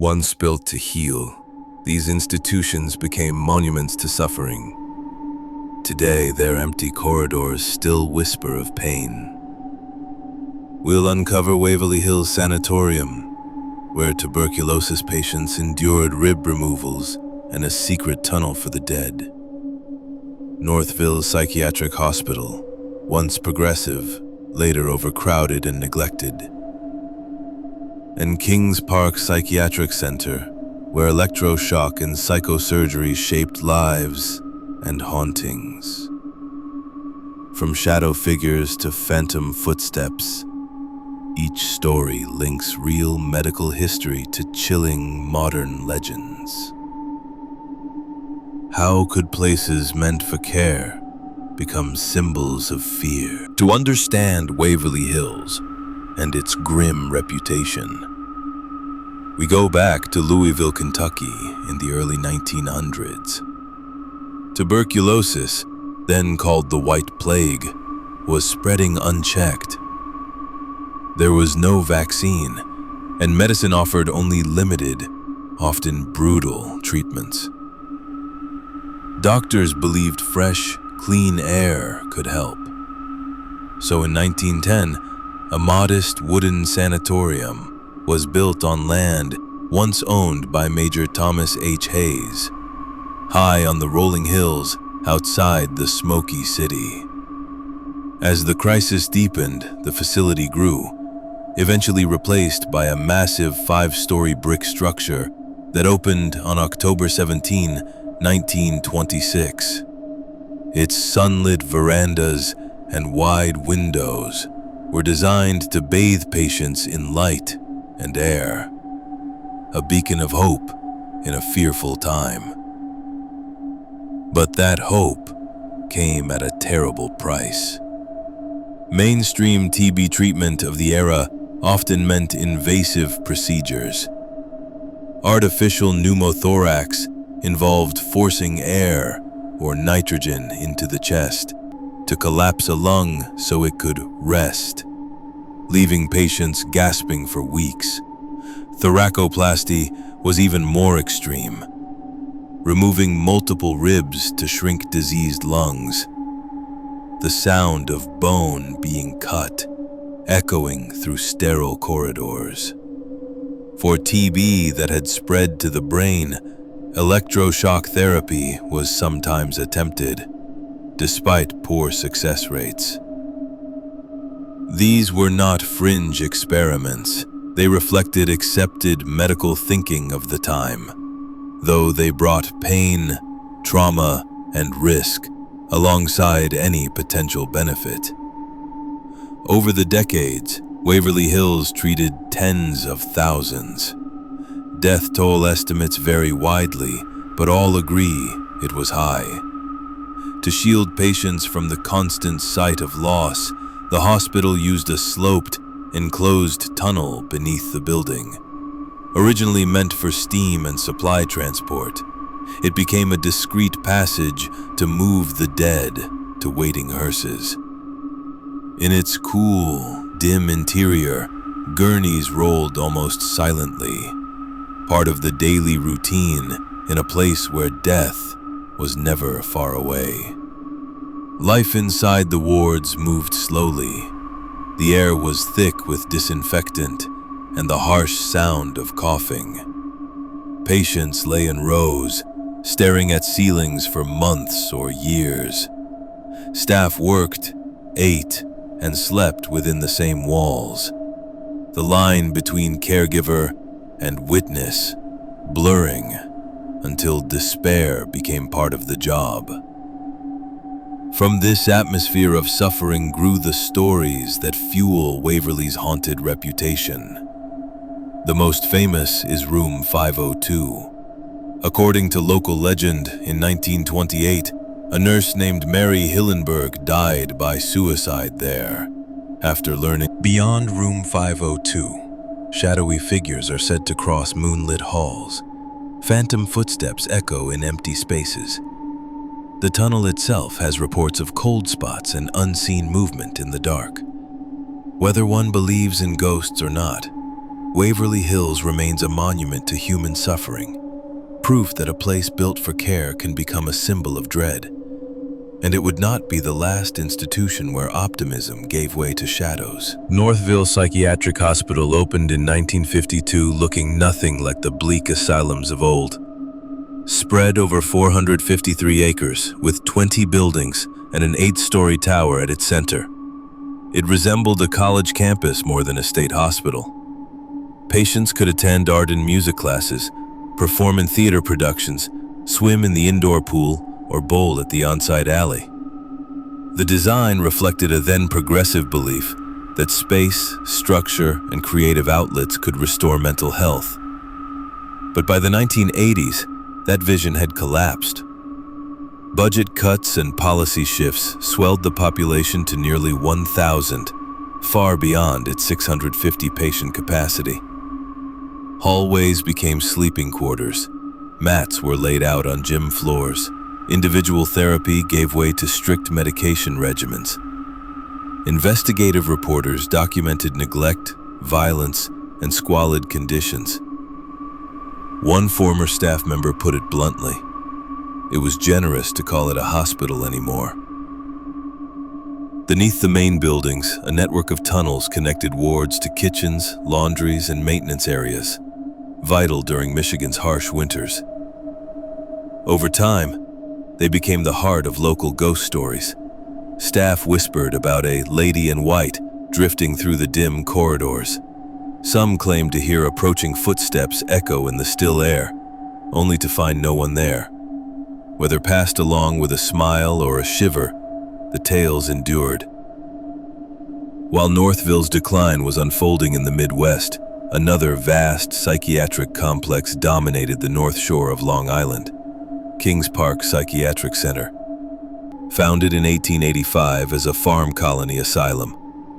Once built to heal, these institutions became monuments to suffering. Today, their empty corridors still whisper of pain. We'll uncover Waverly Hills Sanatorium, where tuberculosis patients endured rib removals and a secret tunnel for the dead. Northville Psychiatric Hospital, once progressive, later overcrowded and neglected. And Kings Park Psychiatric Center, where electroshock and psychosurgery shaped lives and hauntings. From shadow figures to phantom footsteps, each story links real medical history to chilling modern legends. How could places meant for care become symbols of fear? To understand Waverly Hills and its grim reputation, we go back to Louisville, Kentucky in the early 1900s. Tuberculosis, then called the White Plague, was spreading unchecked. There was no vaccine, and medicine offered only limited, often brutal, treatments. Doctors believed fresh, clean air could help. So in 1910, a modest wooden sanatorium was built on land once owned by Major Thomas H. Hayes, high on the rolling hills outside the smoky city. As the crisis deepened, the facility grew, eventually replaced by a massive 5-story brick structure that opened on October 17, 1926. Its sunlit verandas and wide windows were designed to bathe patients in light and air, a beacon of hope in a fearful time. But that hope came at a terrible price. Mainstream TB treatment of the era often meant invasive procedures. Artificial pneumothorax involved forcing air or nitrogen into the chest to collapse a lung so it could rest, leaving patients gasping for weeks. Thoracoplasty was even more extreme, removing multiple ribs to shrink diseased lungs. The sound of bone being cut echoing through sterile corridors. For TB that had spread to the brain, electroshock therapy was sometimes attempted, despite poor success rates. These were not fringe experiments. They reflected accepted medical thinking of the time, though they brought pain, trauma, and risk alongside any potential benefit. Over the decades, Waverly Hills treated tens of thousands. Death toll estimates vary widely, but all agree it was high. To shield patients from the constant sight of loss, the hospital used a sloped, enclosed tunnel beneath the building. Originally meant for steam and supply transport, it became a discreet passage to move the dead to waiting hearses. In its cool, dim interior, gurneys rolled almost silently, part of the daily routine in a place where death was never far away. Life inside the wards moved slowly. The air was thick with disinfectant and the harsh sound of coughing. Patients lay in rows, staring at ceilings for months or years. Staff worked, ate, and slept within the same walls. The line between caregiver and witness blurring until despair became part of the job. From this atmosphere of suffering grew the stories that fuel Waverly's haunted reputation. The most famous is Room 502. According to local legend, in 1928, a nurse named Mary Hillenberg died by suicide there. After learning beyond Room 502, shadowy figures are said to cross moonlit halls. Phantom footsteps echo in empty spaces. The tunnel itself has reports of cold spots and unseen movement in the dark. Whether one believes in ghosts or not, Waverly Hills remains a monument to human suffering, proof that a place built for care can become a symbol of dread. And it would not be the last institution where optimism gave way to shadows. Northville Psychiatric Hospital opened in 1952, looking nothing like the bleak asylums of old. Spread over 453 acres, with 20 buildings and an 8-story tower at its center, it resembled a college campus more than a state hospital. Patients could attend art and music classes, perform in theater productions, swim in the indoor pool, or bowl at the on-site alley. The design reflected a then progressive belief that space, structure, and creative outlets could restore mental health. But by the 1980s, that vision had collapsed. Budget cuts and policy shifts swelled the population to nearly 1,000, far beyond its 650 patient capacity. Hallways became sleeping quarters. Mats were laid out on gym floors. Individual therapy gave way to strict medication regimens. Investigative reporters documented neglect, violence, and squalid conditions. One former staff member put it bluntly: it was generous to call it a hospital anymore. Beneath the main buildings, a network of tunnels connected wards to kitchens, laundries, and maintenance areas, vital during Michigan's harsh winters. Over time, they became the heart of local ghost stories. Staff whispered about a lady in white drifting through the dim corridors. Some claimed to hear approaching footsteps echo in the still air, only to find no one there. Whether passed along with a smile or a shiver, the tales endured. While Northville's decline was unfolding in the Midwest, another vast psychiatric complex dominated the North Shore of Long Island: Kings Park Psychiatric Center. Founded in 1885 as a farm colony asylum,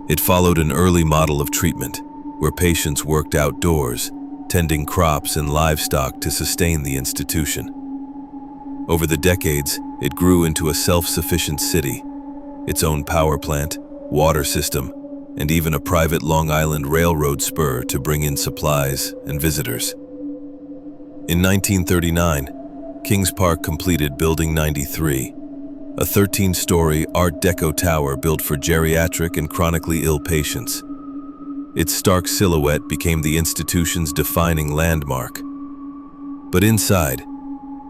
it followed an early model of treatment where patients worked outdoors, tending crops and livestock to sustain the institution. Over the decades, it grew into a self-sufficient city, its own power plant, water system, and even a private Long Island Railroad spur to bring in supplies and visitors. In 1939, Kings Park completed Building 93, a 13-story Art Deco tower built for geriatric and chronically ill patients. Its stark silhouette became the institution's defining landmark. But inside,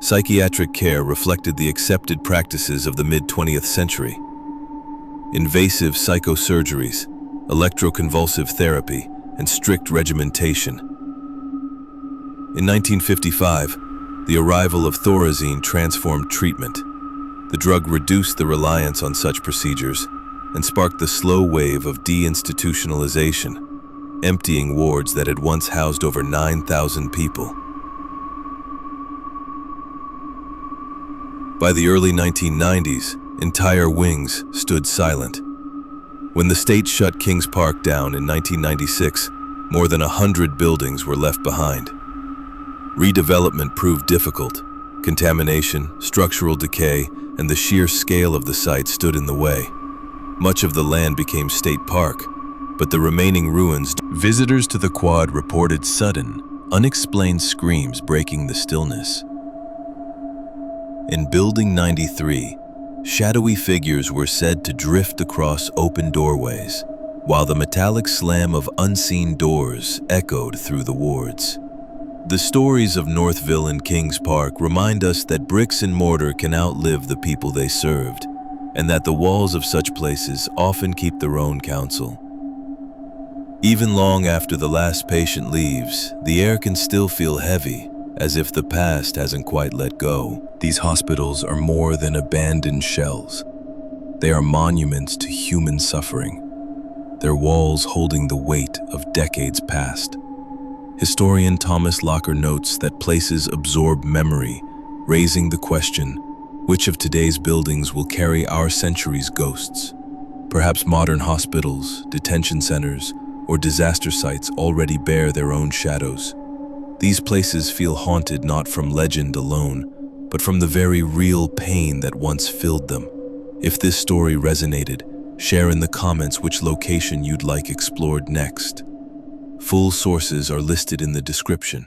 psychiatric care reflected the accepted practices of the mid-20th century. Invasive psychosurgeries, electroconvulsive therapy, and strict regimentation. In 1955, the arrival of Thorazine transformed treatment. The drug reduced the reliance on such procedures and sparked the slow wave of deinstitutionalization, emptying wards that had once housed over 9,000 people. By the early 1990s, entire wings stood silent. When the state shut Kings Park down in 1996, more than 100 buildings were left behind. Redevelopment proved difficult. Contamination, structural decay, and the sheer scale of the site stood in the way. Much of the land became state park, but the remaining ruins. Visitors to the quad reported sudden, unexplained screams breaking the stillness. In Building 93, shadowy figures were said to drift across open doorways, while the metallic slam of unseen doors echoed through the wards. The stories of Northville and Kings Park remind us that bricks and mortar can outlive the people they served, and that the walls of such places often keep their own counsel. Even long after the last patient leaves, the air can still feel heavy, as if the past hasn't quite let go. These hospitals are more than abandoned shells. They are monuments to human suffering, their walls holding the weight of decades past. Historian Thomas Locker notes that places absorb memory, raising the question, which of today's buildings will carry our century's ghosts? Perhaps modern hospitals, detention centers, or disaster sites already bear their own shadows. These places feel haunted not from legend alone, but from the very real pain that once filled them. If this story resonated, share in the comments which location you'd like explored next. Full sources are listed in the description.